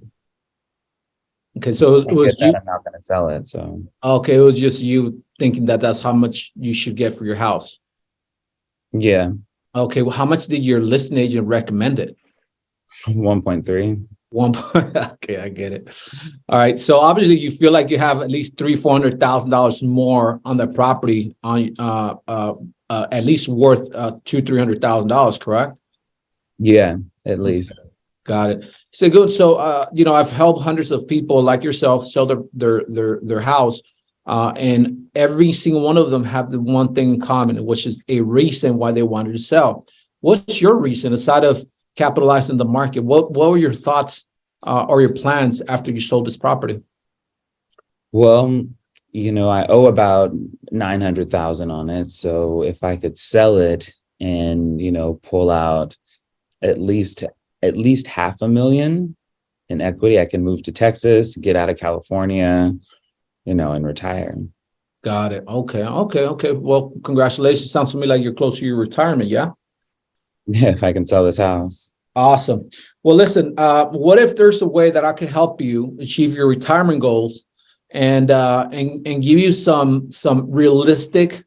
Okay, so it I was get that you. I'm not going to sell it. So Okay, it was just you thinking that that's how much you should get for your house. yeah, Okay, well, how much did your listing agent recommend it? 1.3. One point. Okay, I get it. All right. So obviously, you feel like you have at least $300,000-400,000 more on the property on at least worth $200,000-300,000, correct? Yeah, at least. Got it. So good. So I've helped hundreds of people like yourself sell their house, and every single one of them have the one thing in common, which is a reason why they wanted to sell. What's your reason aside of capitalizing the market? What were your thoughts or your plans after you sold this property? Well, I owe about 900,000 on it. So if I could sell it and, pull out at least $500,000 in equity, I can move to Texas, get out of California, and retire. Got it. Okay. Well, congratulations. Sounds to me like you're close to your retirement. Yeah. Yeah, if I can sell this house. Awesome. Well, listen, what if there's a way that I could help you achieve your retirement goals and give you some realistic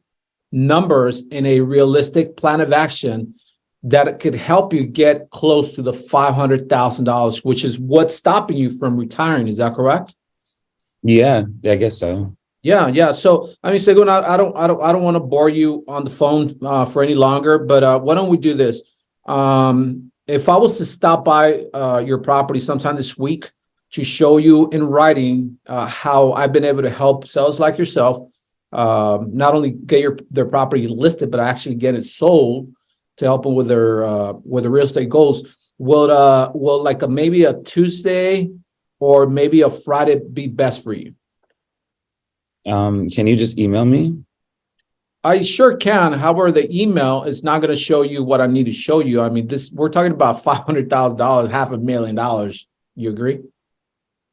numbers in a realistic plan of action that could help you get close to the $500,000, which is what's stopping you from retiring. Is that correct? Yeah, I guess so. Yeah. So, I mean, Segun, I don't want to bore you on the phone for any longer, but why don't we do this? If I was to stop by your property sometime this week to show you in writing how I've been able to help sellers like yourself, not only get their property listed, but actually get it sold to help them with their real estate goals, will like maybe a Tuesday or maybe a Friday be best for you? Can you just email me? I sure can. However, the email is not going to show you what I need to show you. I mean, we're talking about $500,000, $500,000. You agree?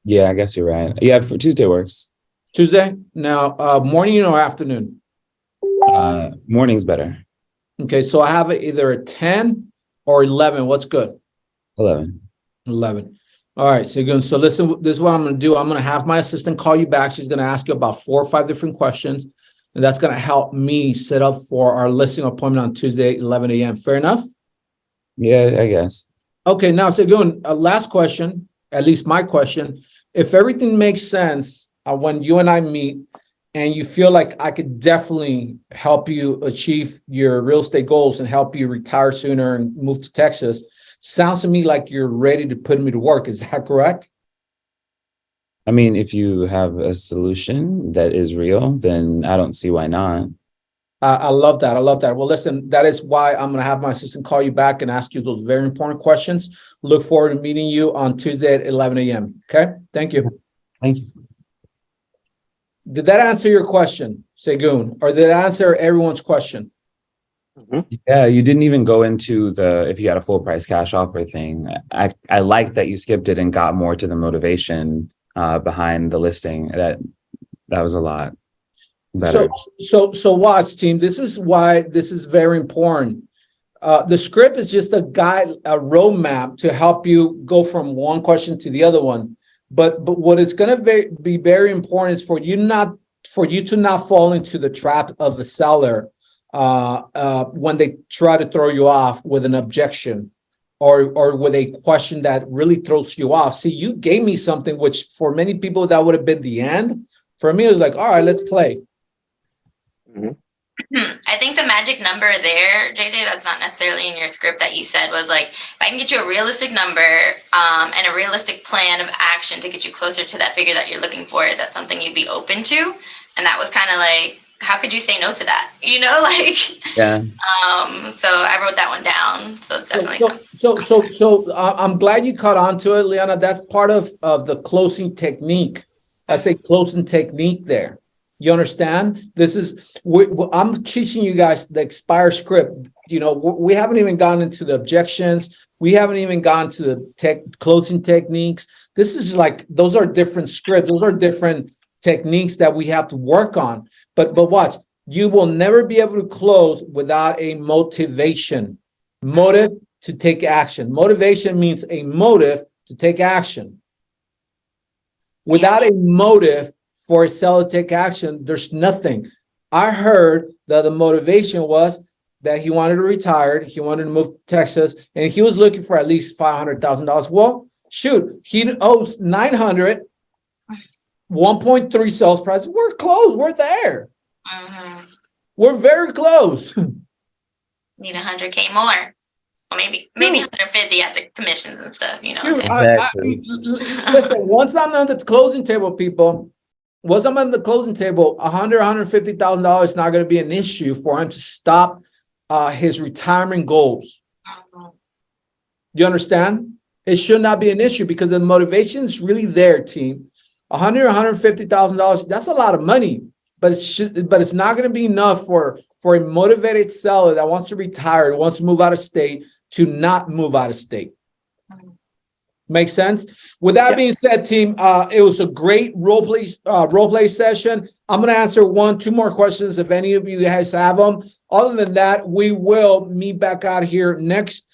Yeah, I guess you're right. Yeah, for Tuesday works. Tuesday? Now, morning or afternoon? Morning's better. Okay, so I have it either at 10 or 11. What's good? 11. 11. All right, so listen, this is what I'm going to do. I'm going to have my assistant call you back. She's going to ask you about 4 or 5 different questions. And that's going to help me set up for our listing appointment on Tuesday, 11 a.m. Fair enough? Yeah, I guess. Okay, now, Segun, last question, at least my question. If everything makes sense when you and I meet and you feel like I could definitely help you achieve your real estate goals and help you retire sooner and move to Texas, sounds to me like you're ready to put me to work. Is that correct? I mean, if you have a solution that is real, then I don't see why not. I love that. I love that. Well, listen, that is why I'm going to have my assistant call you back and ask you those very important questions. Look forward to meeting you on Tuesday at 11 a.m. Okay. Thank you. Thank you. Did that answer your question, Segun, or did it answer everyone's question? Yeah, you didn't even go into if you had a full price cash offer thing. I like that you skipped it and got more to the motivation behind the listing. That was a lot better. So watch, team. This is why this is very important. The script is just a guide, a roadmap to help you go from one question to the other one. But what it's going to be very important is for you to not fall into the trap of the seller when they try to throw you off with an objection or with a question that really throws you off. See, you gave me something which for many people that would have been the end. For me, it was like, all right, let's play. I think the magic number there, JJ, that's not necessarily in your script that you said was like, if I can get you a realistic number and a realistic plan of action to get you closer to that figure that you're looking for, is that something you'd be open to? And that was kind of like, how could you say no to that? You know, like, Yeah. So I wrote that one down. So it's definitely So I'm glad you caught on to it, Liana. That's part of the closing technique. I say closing technique there. You understand? This is I'm teaching you guys the expire script. You know, we haven't even gone into the objections. We haven't even gone to the closing techniques. This is like, those are different scripts. Those are different techniques that we have to work on. But watch, you will never be able to close without a motivation. Motive to take action. Motivation means a motive to take action. Without a motive for a seller to take action, there's nothing. I heard that the motivation was that he wanted to retire, he wanted to move to Texas, and he was looking for at least $500,000. Well, shoot, he owes $900, 1.3 sales price. We're close. We're there. We're very close. need 100K more. Well, maybe 150 at the commissions and stuff, you know. Listen, once I'm on the closing table, people, once I'm on the closing table, $150,000 is not going to be an issue for him to stop his retirement goals. You understand? It should not be an issue because the motivation is really there, team. $150,000, that's a lot of money, but it's not going to be enough for a motivated seller that wants to retire, wants to move out of state, to not move out of state. Makes sense? With that being said, team, it was a great role play session. I'm going to answer 2 more questions if any of you guys have them. Other than that, we will meet back out here next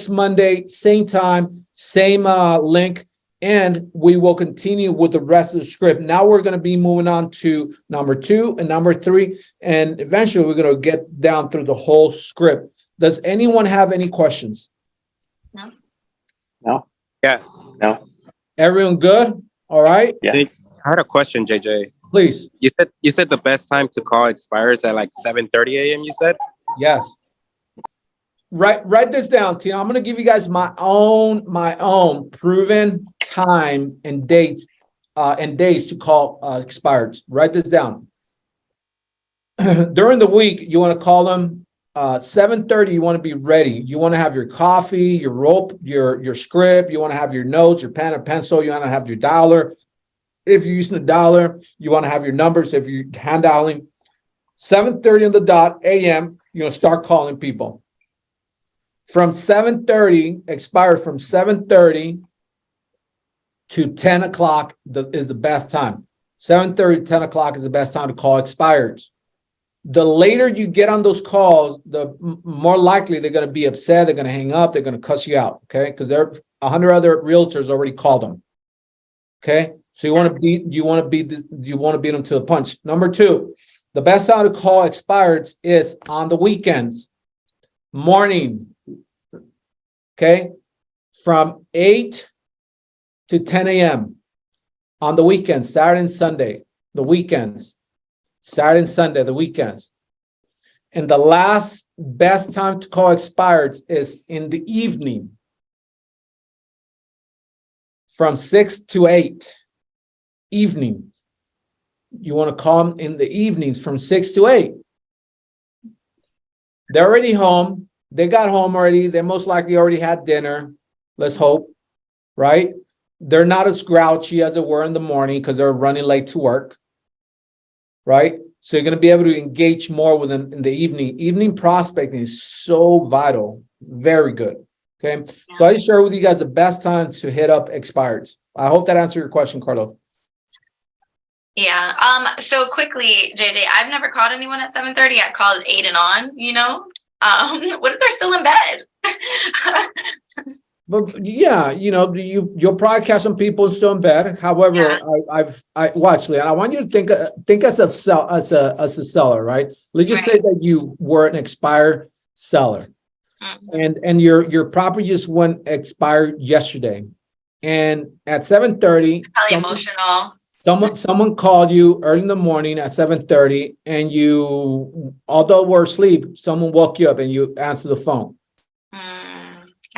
Monday, same time, same link, and we will continue with the rest of the script. Now we're going to be moving on to number 2 and number 3, and eventually we're going to get down through the whole script. Does anyone have any questions? No. Yeah. No. Everyone good? All right. Yeah. I had a question, JJ. Please. You said the best time to call expires at like 7:30 a.m. You said? Yes. Write this down, Tina. I'm going to give you guys my own proven time and dates and days to call expireds. Write this down. During the week, you want to call them 7:30. You want to be ready. You want to have your coffee, your rope, your script. You want to have your notes, your pen and pencil. You want to have your dialer. If you're using a dialer, you want to have your numbers. If you're hand dialing, 7:30 on the dot a.m. You're going to start calling people. From 7:30, expire from 7:30 to 10 o'clock is the best time. 7:30 to 10 o'clock is the best time to call expireds. The later you get on those calls, the more likely they're going to be upset. They're going to hang up. They're going to cuss you out. Okay. Because there are 100 other realtors already called them. Okay. So you want to beat them to the punch. Number 2, the best time to call expireds is on the weekends, morning. Okay. From 8 to 10 a.m. on the weekends, Saturday and Sunday, the weekends. Saturday and Sunday, the weekends. And the last best time to call expireds is in the evening from 6 to 8 evenings. You want to call them in the evenings from 6 to 8. They're already home. They got home already. They most likely already had dinner. Let's hope, right? They're not as grouchy as they were in the morning because they're running late to work, right? So you're going to be able to engage more with them in the evening. Evening prospecting is so vital. Very good. Okay. So I share with you guys the best time to hit up expireds. I hope that answered your question, Carlos. Yeah. So quickly, JJ, I've never called anyone at 7:30. I called 8 and on, you know. What if they're still in bed? But yeah, you'll probably catch some people still in bed. However, I watch, Leon. I want you to think as a seller, right? Let's just say that you were an expired seller, and your property just went expired yesterday, and at 7:30, Probably emotional. someone called you early in the morning at 7:30, and you, although we're asleep, someone woke you up and you answer the phone.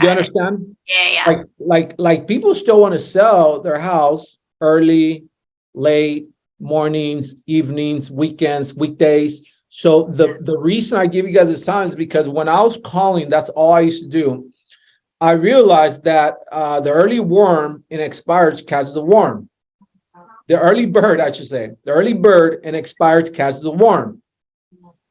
You understand? Yeah. Like people still want to sell their house early, late, mornings, evenings, weekends, weekdays. So the reason I give you guys this time is because when I was calling, that's all I used to do. I realized that the early worm in expireds catches the worm. The early bird, I should say, the early bird in expireds catches the worm.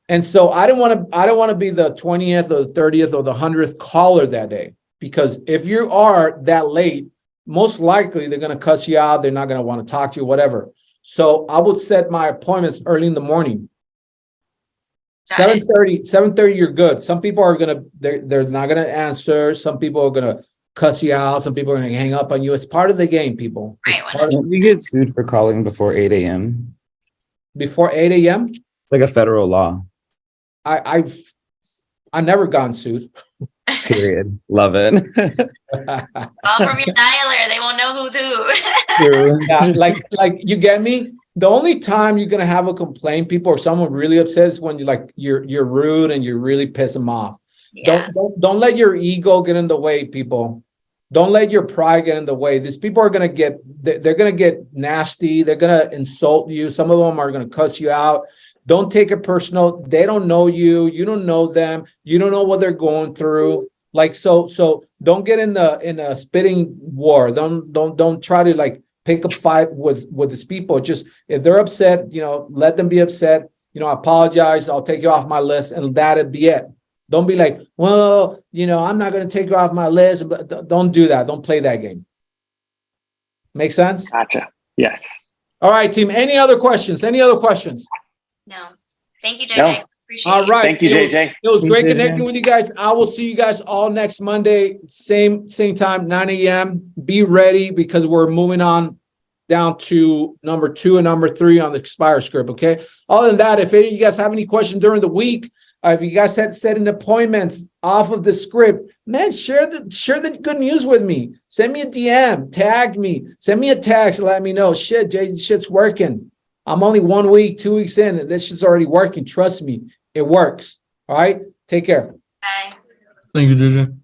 And so I don't want to be the 20th or the 30th or the 100th caller that day, because if you are that late, most likely they're going to cuss you out. They're not going to want to talk to you, whatever. So I would set my appointments early in the morning. 7:30, you're good. Some people are they're not going to answer. Some people are going to cuss you out. Some people are going to hang up on you. It's part of the game, people. Don't you get sued for calling before 8 a.m.? Before 8 a.m.? It's like a federal law. I've never gotten sued. Period. Love it. Call from your dialer. They won't know who's who. Yeah, like you get me? The only time you're gonna have a complaint, people, or someone really upset is when you're rude and you really piss them off. Yeah. Don't let your ego get in the way, people. Don't let your pride get in the way. These people are they're gonna get nasty. They're gonna insult you. Some of them are gonna cuss you out. Don't take it personal. They don't know you. You don't know them. You don't know what they're going through. Like, so don't get in a spitting war. Don't try to like pick a fight with these people. Just if they're upset, let them be upset. I apologize. I'll take you off my list, and that'd be it. Don't be like, well, I'm not going to take you off my list. But don't do that. Don't play that game. Make sense? Gotcha. Yes. All right, team. Any other questions? No. Thank you, JJ. No. Appreciate All you. right. Thank you, JJ. It was great Thank you, connecting JJ. with you guys. I will see you guys all next Monday, same time, 9 a.m. Be ready because we're moving on down to number 2 and number 3 on the expire script. Okay. Other than that, if any of you guys have any questions during the week, if you guys had set an appointments off of the script, man, share the good news with me. Send me a DM, tag me, send me a text, let me know. Shit's working. I'm only 1 week, 2 weeks in, and this shit's already working. Trust me, it works. All right. Take care. Bye. Thank you, JJ.